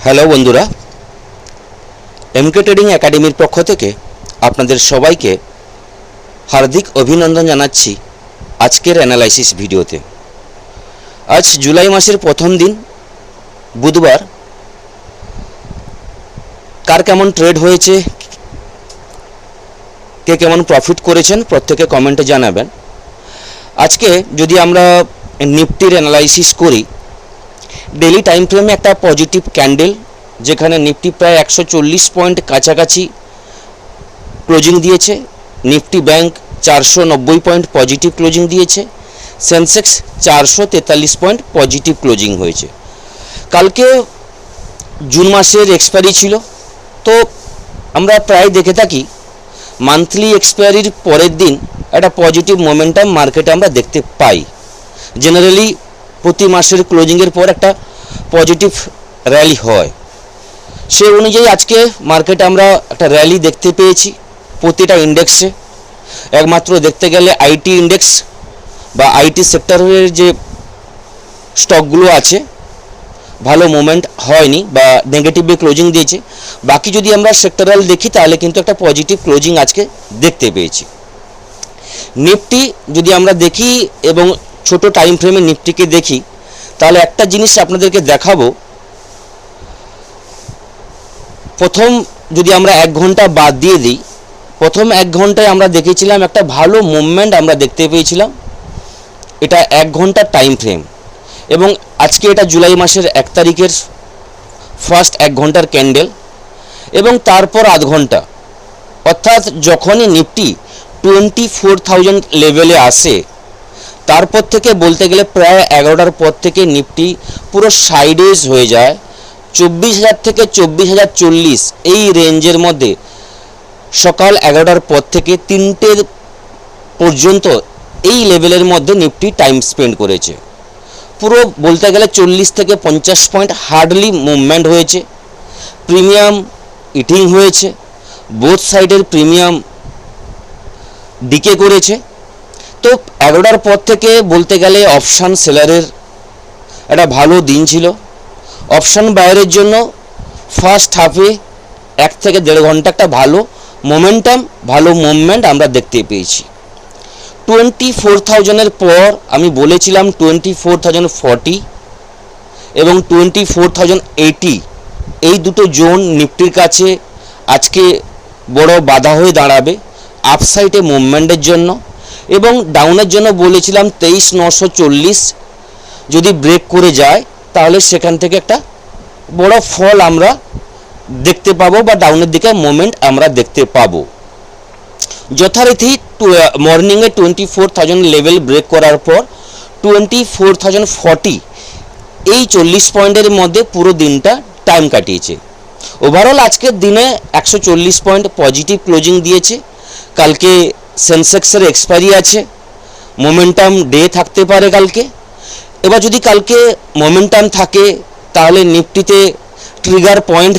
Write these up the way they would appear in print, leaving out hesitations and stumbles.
Hello বন্ধুরা, এমকে trading একাডেমির পক্ষ থেকে আপনাদের সবাইকে হার্দিক অভিনন্দন জানাচ্ছি আজকের অ্যানালাইসিস ভিডিওতে। আজ জুলাই মাসের প্রথম দিন বুধবার। কার কেমন ট্রেড হয়েছে, কে কেমন প্রফিট করেছেন প্রত্যেকে কমেন্টে জানাবেন। আজকে যদি আমরা নিফটির অ্যানালাইসিস করি, ডেলি টাইম ফ্রেমে একটা পজিটিভ ক্যান্ডেল, যেখানে নিফটি প্রায় 140 পয়েন্ট কাছাকাছি ক্লোজিং দিয়েছে। Nifty bank 490 point positive closing দিয়েছে। সেন্সেক্স 443 পয়েন্ট পজিটিভ ক্লোজিং হয়েছে। কালকে জুন মাসের এক্সপায়ারি ছিল, তো আমরা প্রায় দেখে থাকি মান্থলি এক্সপায়ারির পরের দিন একটা পজিটিভ মোমেন্টাম মার্কেটে আমরা দেখতে পাই। জেনারেলি প্রতি মাসের ক্লোজিংয়ের পর একটা পজিটিভ র্যালি হয়। সেই অনুযায়ী আজকে মার্কেটে আমরা একটা র্যালি দেখতে পেয়েছি প্রতিটা ইন্ডেক্সে। একমাত্র দেখতে গেলে আইটি ইন্ডেক্স বা আইটি সেক্টরের যে স্টকগুলো আছে ভালো মুভমেন্ট হয়নি বা নেগেটিভে ক্লোজিং দিয়েছে। বাকি যদি আমরা সেক্টরাল দেখি তাহলে কিন্তু একটা পজিটিভ ক্লোজিং আজকে দেখতে পেয়েছি। নিফটি যদি আমরা দেখি এবং ছোট টাইম ফ্রেমে নিফটিকে দেখি, তাহলে একটা জিনিস আপনাদেরকে দেখাবো। প্রথম যদি আমরা 1 ঘন্টা বাদ দিয়ে দিই, প্রথম 1 ঘন্টায় আমরা দেখেছিলাম একটা ভালো মুভমেন্ট আমরা দেখতে পেয়েছিলাম। এটা 1 ঘন্টার টাইম ফ্রেম, এবং আজকে এটা জুলাই মাসের 1 তারিখের ফার্স্ট 1 ঘন্টার ক্যান্ডেল, এবং তারপর আধ ঘন্টা, অর্থাৎ যখনই নিফটি 24,000 লেভেলে আসে, তারপর থেকে বলতে গেলে প্রায় 11টার পর থেকে নিফটি পুরো সাইডওয়েজ হয়ে যায়। 24,000 থেকে 24,040 এই রেঞ্জের মধ্যে সকাল 11টার পর থেকে 3টে পর্যন্ত এই লেভেলের মধ্যে নিফটি টাইম স্পেন্ড করেছে। পুরো বলতে গেলে 40 থেকে 50 পয়েন্ট হার্ডলি মুভমেন্ট হয়েছে। প্রিমিয়াম ইটিং হয়েছে, বোথ সাইডের প্রিমিয়াম ডিকে করেছে। তো 11টার পর থেকে বলতে গেলে অপশান সেলারের একটা ভালো দিন ছিল। অপশান বায়ারের জন্য ফার্স্ট হাফে 1 থেকে 1.5 ঘন্টা একটা ভালো মোমেন্টাম, ভালো মুভমেন্ট আমরা দেখতে পেয়েছি। 24,000-এর পর আমি বলেছিলাম 24,040 এবং 24,080 এই দুটো জোন নিফটির কাছে আজকে বড় বাধা হয়ে দাঁড়াবে আপসাইডে মুভমেন্টের জন্য। এবং ডাউনের জন্য বলেছিলাম 23,940 যদি ব্রেক করে যায় তাহলে সেখান থেকে একটা বড় ফল আমরা দেখতে পাবো বা ডাউনের দিকে মোমেন্ট আমরা দেখতে পাবো। যথারীতি মর্নিংয়ে 24,000 লেভেল ব্রেক করার পর 24,040 এই 40 পয়েন্টের মধ্যে পুরো দিনটা টাইম কাটিয়েছে। ওভারঅল আজকের দিনে 140 পয়েন্ট পজিটিভ ক্লোজিং দিয়েছে। কালকে সেন্সেক্সের এক্সপায়ারি আছে, মোমেন্টাম ডে থাকতে পারে কালকে। এবার যদি কালকে মোমেন্টাম থাকে তাহলে নিফটিতে ট্রিগার পয়েন্ট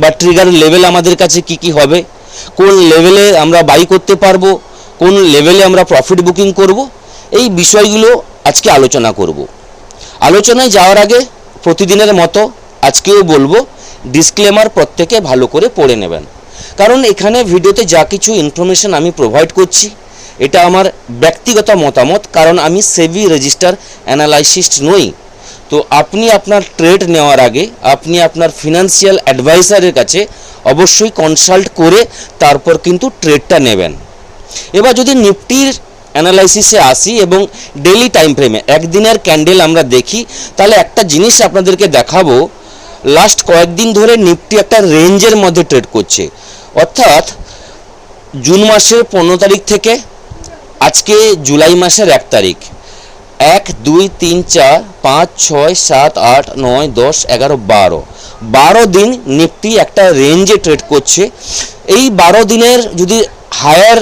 বা ট্রিগার লেভেল আমাদের কাছে কি কি হবে, কোন লেভেলে আমরা বাই করতে পারবো, কোন লেভেলে আমরা প্রফিট বুকিং করব, এই বিষয়গুলো আজকে আলোচনা করব। আলোচনায় যাওয়ার আগে প্রতিদিনের মতো আজকেও বলবো ডিসক্লেমার প্রত্যেকে ভালো করে পড়ে নেবেন, কারণ এখানে ভিডিওতে যা কিছু ইনফরমেশন আমি প্রোভাইড করছি এটা আমার ব্যক্তিগত মতামত, কারণ আমি সেবি রেজিস্টার অ্যানালাইসিস্ট নই। তো আপনি আপনার ট্রেড নেওয়ার আগে আপনি আপনার ফিনান্সিয়াল অ্যাডভাইসারের কাছে অবশ্যই কনসাল্ট করে তারপর কিন্তু ট্রেডটা নেবেন। এবার যদি নিফটির অ্যানালাইসিসে আসি এবং ডেলি টাইম ফ্রেমে একদিনের ক্যান্ডেল আমরা দেখি, তাহলে একটা জিনিস আপনাদেরকে দেখাবো। লাস্ট কয়েকদিন ধরে নিফটি একটা রেঞ্জের মধ্যে ট্রেড করছে, অর্থাৎ জুন মাসের 15 তারিখ থেকে আজকে জুলাই মাসের 1 তারিখ, 1, 2, 3, 4, 5, 6, 7, 8, 9, 10, 11, 12 দিন নিফটি একটা রেঞ্জে ট্রেড করছে। এই 12 দিনের যদি হায়ার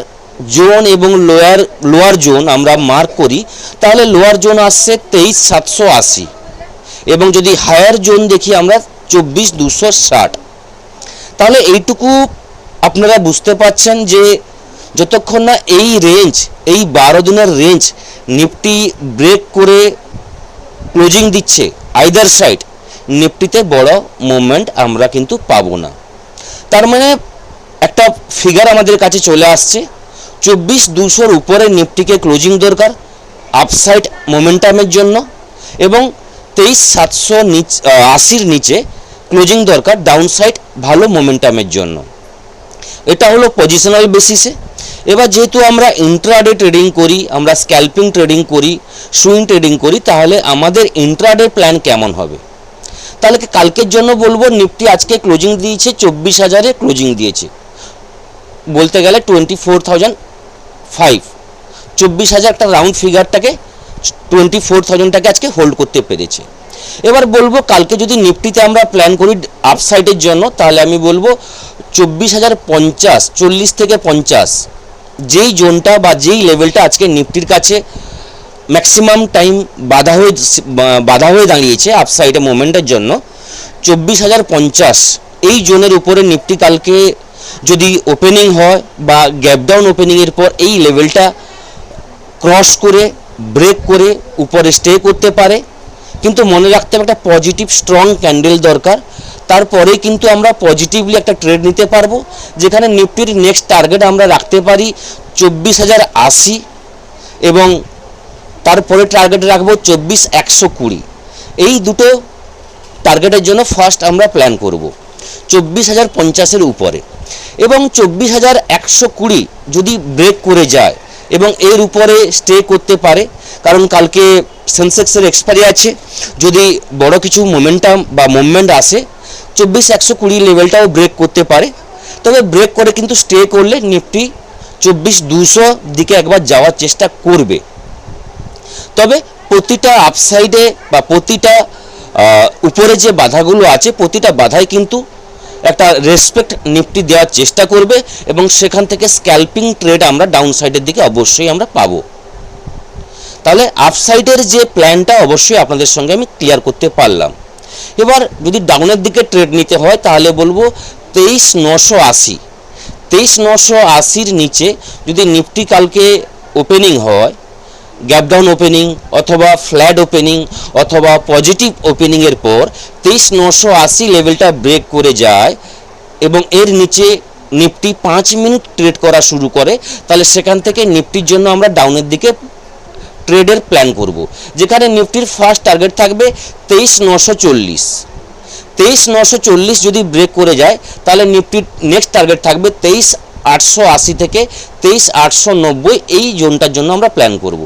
জোন এবং লোয়ার জোন আমরা মার্ক করি, তাহলে লোয়ার জোন আসছে 23,780 এবং যদি হায়ার জোন দেখি আমরা 24,260। তাহলে এইটুকু আপনারা বুঝতে পারছেন যে যতক্ষণ না এই রেঞ্জ, এই 12 দিনের রেঞ্জ নিফটি ব্রেক করে ক্লোজিং দিচ্ছে আইদার সাইড, নিফটিতে বড় মুভমেন্ট আমরা কিন্তু পাবো না। তার মানে একটা ফিগার আমাদের কাছে চলে আসছে, 24,200 উপরে নিফটিকে ক্লোজিং দরকার আপসাইড মোমেন্টামের জন্য, এবং 23,780 নিচে ক্লোজিং দরকার ডাউনসাইড ভালো মোমেন্টামের জন্য। এটা হলো পজিশনাল বেসিসে। এবার যেহেতু আমরা ইন্ট্রাডে ট্রেডিং করি, আমরা স্ক্যাল্পিং ট্রেডিং করি, সুইং ট্রেডিং করি, তাহলে আমাদের ইন্ট্রাডে প্ল্যান কেমন হবে? তাহলে কালকের জন্য বলবো, নিফটি আজকে ক্লোজিং দিয়েছে 24,000-এ ক্লোজিং দিয়েছে, বলতে গেলে 24,005, 24,000 একটা রাউন্ড ফিগারটাকে 24,000টাকে আজকে হোল্ড করতে পেরেছে। এবার বলবো কালকে যদি নিফটিতে আমরা প্ল্যান করি আপসাইডের জন্য, তাহলে আমি বলবো 24,050, 40 থেকে 50 যেই জোনটা বা যেই লেভেলটা আজকে নিফটির কাছে ম্যাক্সিমাম টাইম বাধা হয়ে দাঁড়িয়েছে আপসাইডে মুভমেন্টের জন্য, 24,050 এই জোনের উপরে নিফটি কালকে যদি ওপেনিং হয় বা গ্যাপ ডাউন ওপেনিংয়ের পর এই লেভেলটা ক্রস করে ব্রেক করে উপরে স্টে করতে পারে। কিন্তু মনে রাখতে হবে একটা পজিটিভ স্ট্রং ক্যান্ডেল দরকার, তারপরে কিন্তু আমরা পজিটিভলি একটা ট্রেড নিতে পারবো, যেখানে নিফটির নেক্সট টার্গেট আমরা রাখতে পারি 24,080 এবং তারপরে টার্গেট রাখবো 24,120। এই দুটো টার্গেটের জন্য ফার্স্ট আমরা প্ল্যান করব 24,050-এর উপরে, এবং 24,120 যদি ব্রেক করে যায় এবং এর উপরে স্টে করতে পারে, কারণ কালকে সেন্সেক্সের এক্সপায়ারি আছে, যদি বড় কিছু মোমেন্টাম বা মুভমেন্ট আসে 24,120 লেভেলটাও ব্রেক করতে পারে। তবে ব্রেক করে কিন্তু স্টে করলে নিফটি 24,200 দিকে একবার যাওয়ার চেষ্টা করবে। তবে প্রতিটা আপসাইডে বা প্রতিটা উপরে যে বাধাগুলো আছে, প্রতিটা বাধাই কিন্তু একটা রেসপেক্ট নিফটি দেওয়ার চেষ্টা করবে, এবং সেখান থেকে স্ক্যাল্পিং ট্রেড আমরা ডাউন সাইডের দিকে অবশ্যই আমরা পাবো। তাহলে আপসাইডের যে প্ল্যানটা অবশ্যই আপনাদের সঙ্গে আমি ক্লিয়ার করতে পারলাম। এবার যদি ডাউনের দিকে ট্রেড নিতে হয়, তাহলে বলবো 23,980, 23,980-র নিচে যদি নিফটি কালকে ওপেনিং হয়, গ্যাপ ডাউন ওপেনিং অথবা ফ্ল্যাট ওপেনিং অথবা পজিটিভ ওপেনিংয়ের পর 23,980 লেভেলটা ব্রেক করে যায় এবং এর নিচে নিফটি 5 মিনিট ট্রেড করা শুরু করে, তাহলে সেখান থেকে নিফটির জন্য আমরা ডাউনের দিকে ট্রেডের প্ল্যান করব, যেখানে নিফটির ফার্স্ট টার্গেট থাকবে 23,940। 23,940 যদি ব্রেক করে যায়, তাহলে নিফটির নেক্সট টার্গেট থাকবে 23,880 থেকে 23,890, এই জোনটার জন্য আমরা প্ল্যান করব।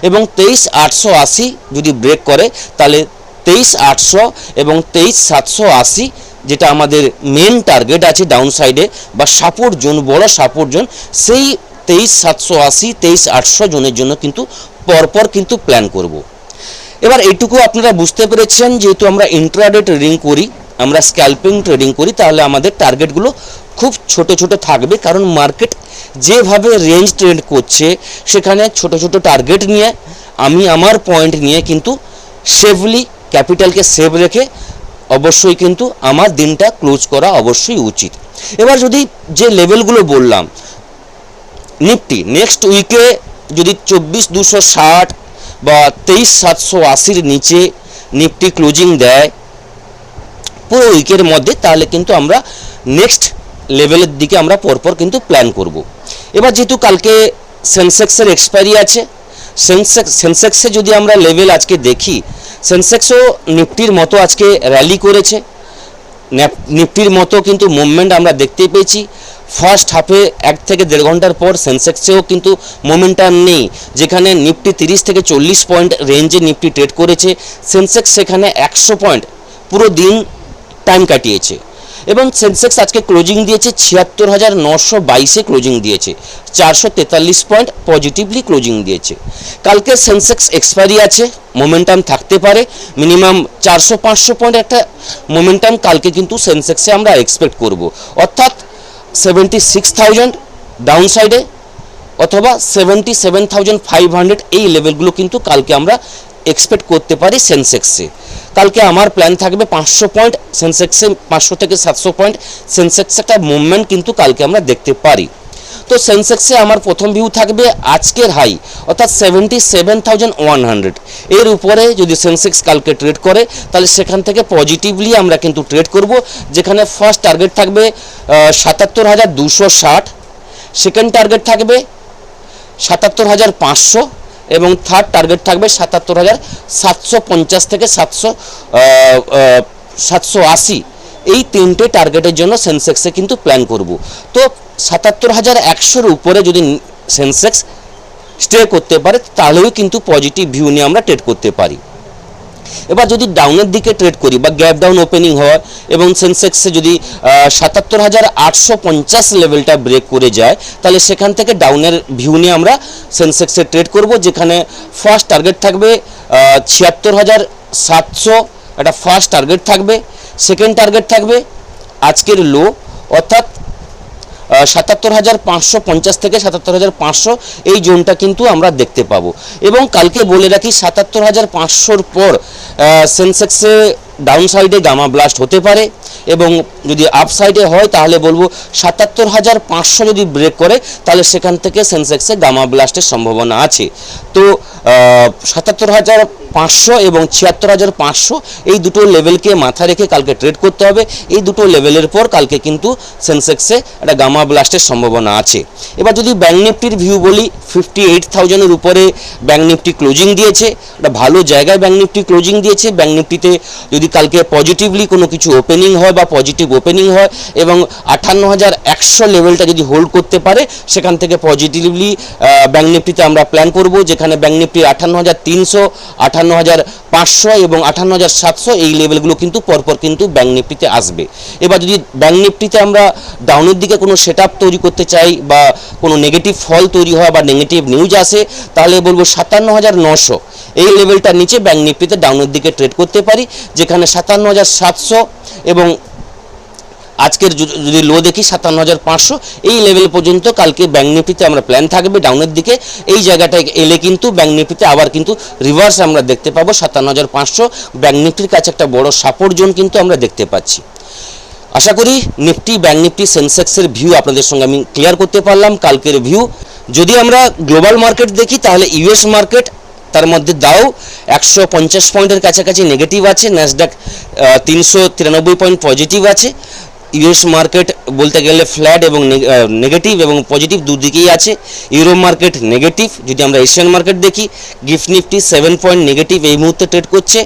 এবং 23,880 যদি ব্রেক করে, তাহলে 23,800 এবং 23,780 যেটা আমাদের মেন টার্গেট আছে ডাউন সাইডে বা সাপোর্ট জোন, বড় সাপোর্ট জোন, সেই 23,780, 23,800 জোনের জন্য কিন্তু পরপর কিন্তু প্ল্যান করব। এবার এইটুকু আপনারা বুঝতে পেরেছেন, যেহেতু আমরা ইন্ট্রাডে ট্রেডিং করি, আমরা স্ক্যাল্পিং ট্রেডিং করি, তাহলে আমাদের টার্গেটগুলো খুব ছোট ছোট থাকবে, কারণ মার্কেট যেভাবে রেঞ্জ ট্রেড করছে সেখানে ছোট ছোট টার্গেট নিয়ে আমি আমার পয়েন্ট নিয়ে কিন্তু সেফলি ক্যাপিটালকে সেভ রেখে অবশ্যই কিন্তু আমার দিনটা ক্লোজ করা অবশ্যই উচিত। এবার যদি যে লেভেলগুলো বললাম, নিফটি নেক্সট উইকে যদি 24,260 বা 23,780-র নিচে নিফটি ক্লোজিং দেয় পুরো উইকের মধ্যে, তাহলে কিন্তু আমরা নেক্সট লেভেলের দিকে আমরা পরপর কিন্তু প্ল্যান করব। এবার যেহেতু কালকে সেন্সেক্সের এক্সপায়ারি আছে, সেন্সেক্সে যদি আমরা লেভেল আজকে দেখি, সেন্সেক্সও নিফটির মতো আজকে র্যালি করেছে, নিফটির মতো কিন্তু মুভমেন্ট আমরা দেখতে পেয়েছি। ফার্স্ট হাফে 1 থেকে 1.5 ঘন্টার পর সেন্সেক্সেও কিন্তু মোমেন্টাম নেই, যেখানে নিফটি 30 থেকে 40 পয়েন্ট রেঞ্জে নিফটি ট্রেড করেছে, সেন্সেক্স সেখানে 100 পয়েন্ট পুরো দিন টাইম কাটিয়েছে। এবং সেন্সেক্স আজকে ক্লোজিং দিয়েছে 76,922-এ ক্লোজিং দিয়েছে, 443 পয়েন্ট পজিটিভলি ক্লোজিং দিয়েছে। কালকে সেন্সেক্স এক্সপায়ারি আছে, মোমেন্টাম থাকতে পারে, মিনিমাম 400-500 পয়েন্ট একটা মোমেন্টাম কালকে কিন্তু সেন্সেক্সে আমরা এক্সপেক্ট করব, অর্থাৎ 76,000 ডাউন সাইডে অথবা 77,500 এই লেভেলগুলো কিন্তু কালকে আমরা এক্সপেক্ট করতে পারি সেন্সেক্সে। কালকে আমার প্ল্যান থাকবে 500 পয়েন্ট সেন্সেক্সে, 500 থেকে 700 পয়েন্ট সেন্সেক্সে একটা মুভমেন্ট কিন্তু কালকে আমরা দেখতে পারি। তো সেন্সেক্সে আমার প্রথম ভিউ থাকবে আজকের হাই অর্থাৎ 77,100 এর উপরে যদি সেন্সেক্স কালকে ট্রেড করে তাহলে সেখান থেকে পজিটিভলি আমরা কিন্তু ট্রেড করব, যেখানে ফার্স্ট টার্গেট থাকবে 77,260, সেকেন্ড টার্গেট থাকবে 77,500 এবং থার্ড টার্গেট থাকবে 77,750 থেকে 780। এই তিনটে টার্গেটের জন্য সেন্সেক্সে কিন্তু প্ল্যান করব। তো 77,100-এর উপরে যদি সেন্সেক্স স্টে করতে পারে তাহলেও কিন্তু পজিটিভ ভিউ নিয়ে আমরা ট্রেড করতে পারি। এবার যদি ডাউনের দিকে ট্রেড করি বা গ্যাপ ডাউন ওপেনিং হয় এবং সেন্সেক্সে যদি 77,850 লেভেলটা ব্রেক করে যায় তাহলে সেখান থেকে ডাউনের ভিউ নিয়ে আমরা সেন্সেক্সে ট্রেড করব, যেখানে ফার্স্ট টার্গেট থাকবে 76,700, একটা ফার্স্ট টার্গেট থাকবে। সেকেন্ড টার্গেট থাকবে আজকের লো অর্থাৎ 77,550 থেকে 77,500, এই জোনটা কিন্তু আমরা দেখতে পাবো। এবং কালকে বলে রাখি 77,500-র পর সেন্সেক্সে ডাউন সাইডে গামা ব্লাস্ট হতে পারে এবং যদি আপ সাইডে হয় তাহলে বলবো 77,500 যদি ব্রেক করে তাহলে সেখান থেকে সেন্সেক্সে গামা ব্লাস্টের সম্ভাবনা আছে। তো 77,500 এবং 76,500 এই দুটো লেভেলকে মাথায় রেখে কালকে ট্রেড করতে হবে। এই দুটো লেভেলের পর কালকে কিন্তু সেন্সেক্সে একটা গামা ব্লাস্টের সম্ভাবনা আছে। এবার যদি ব্যাঙ্ক নিফটির ভিউ বলি, 58,000-এর উপরে ব্যাঙ্ক নিফটি ক্লোজিং দিয়েছে, একটা ভালো জায়গায় ব্যাঙ্ক নিফটি ক্লোজিং দিয়েছে। ব্যাঙ্ক নিফটিতে যদি কালকে পজিটিভলি কোনো কিছু ওপেনিং হয় বা পজিটিভ ওপেনিং হয় এবং 58,100 লেভেলটা যদি হোল্ড করতে পারে সেখান থেকে পজিটিভলি ব্যাঙ্ক নিফটিতে আমরা প্ল্যান করব, যেখানে ব্যাঙ্ক নিফটি 58,300, 58,500 এবং 58,700 এই লেভেলগুলো কিন্তু পরপর কিন্তু ব্যাঙ্ক নিফটিতে আসবে। এবার যদি ব্যাঙ্ক নিফটিতে আমরা ডাউনের দিকে কোনো সেট আপ তৈরি করতে চাই বা কোনো নেগেটিভ ফল তৈরি হয় বা নেগেটিভ নিউজ আসে তাহলে বলবো 57,900 এই লেভেলটার নিচে ব্যাঙ্ক নিফটিতে ডাউনের দিকে ট্রেড করতে পারি, যেখানে 57,700 এবং আজকের যদি লো দেখি 57,500 এই লেভেল পর্যন্ত কালকে ব্যাঙ্ক নিফটিতে আমরা প্ল্যান থাকবে ডাউনের দিকে। এই জায়গাটায় এলে কিন্তু ব্যাঙ্ক নিফটিতে আবার কিন্তু রিভার্স আমরা দেখতে পাবো। 57,500 ব্যাঙ্ক নিফটির কাছে একটা বড় সাপোর্ট জোন কিন্তু আমরা দেখতে পাচ্ছি। আশা করি নিফটি, ব্যাঙ্ক নিফটি, সেন্সেক্সের ভিউ আপনাদের সঙ্গে আমি ক্লিয়ার করতে পারলাম। কালকের ভিউ যদি আমরা গ্লোবাল মার্কেট দেখি তাহলে ইউএস মার্কেট, তার মধ্যে দাও 150 পয়েন্টের কাছাকাছি নেগেটিভ আছে, ন্যাসডাক 393 পয়েন্ট পজিটিভ আছে। ইউএস মার্কেট বলতে গেলে ফ্ল্যাট এবং নেগেটিভ এবং পজিটিভ দুদিকেই আছে। Europe market negative. যদি আমরা এশিয়ান মার্কেট দেখি, গিফট নিফটি 7 পয়েন্ট নেগেটিভ এই মুহূর্তে ট্রেড করছে।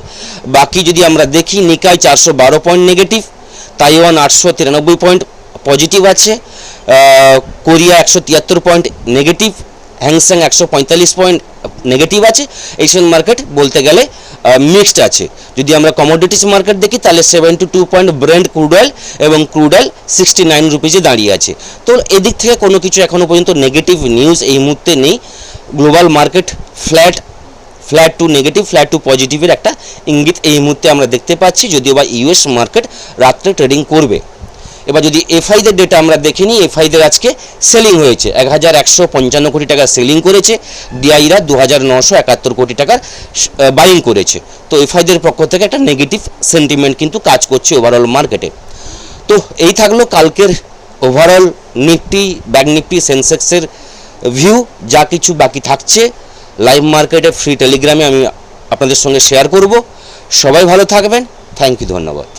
বাকি যদি আমরা দেখি, Nikkei 412 point negative, Taiwan 893 point positive আছে, Korea 173 point negative, Hang Seng 145 point negative আছে। এশিয়ান মার্কেট বলতে গেলে মিক্সড আছে। যদি আমরা কমোডিটিস মার্কেট দেখি তাহলে 72 পয়েন্ট ব্রেন্ট ক্রুড অয়েল এবং ক্রুড অয়েল 69 রুপিজে দাঁড়িয়ে আছে। তো এদিক থেকে কোনো কিছু এখনও পর্যন্ত নেগেটিভ নিউজ এই মুহূর্তে নেই। Global market flat to negative, flat to পজিটিভের একটা ইঙ্গিত এই মুহূর্তে আমরা দেখতে পাচ্ছি, যদিও বা ইউএস মার্কেট রাত্রে ট্রেডিং করবে। এবার যদি এফআইদের ডেটা আমরা দেখে নিই, এফআইদের আজকে সেলিং হয়েছে 1,155 কোটি টাকা সেলিং করেছে, ডিআইরা 2,971 কোটি টাকার বাইং করেছে। তো এফআইদের পক্ষ থেকে একটা নেগেটিভ সেন্টিমেন্ট কিন্তু কাজ করছে ওভারঅল মার্কেটে। তো এই থাকলো কালকের ওভারঅল নিফটি, ব্যাঙ্ক নিফটি, সেন্সেক্সের ভিউ। যা কিছু বাকি থাকছে লাইভ মার্কেটে ফ্রি টেলিগ্রামে আমি আপনাদের সঙ্গে শেয়ার করব। সবাই ভালো থাকবেন। থ্যাংক ইউ, ধন্যবাদ।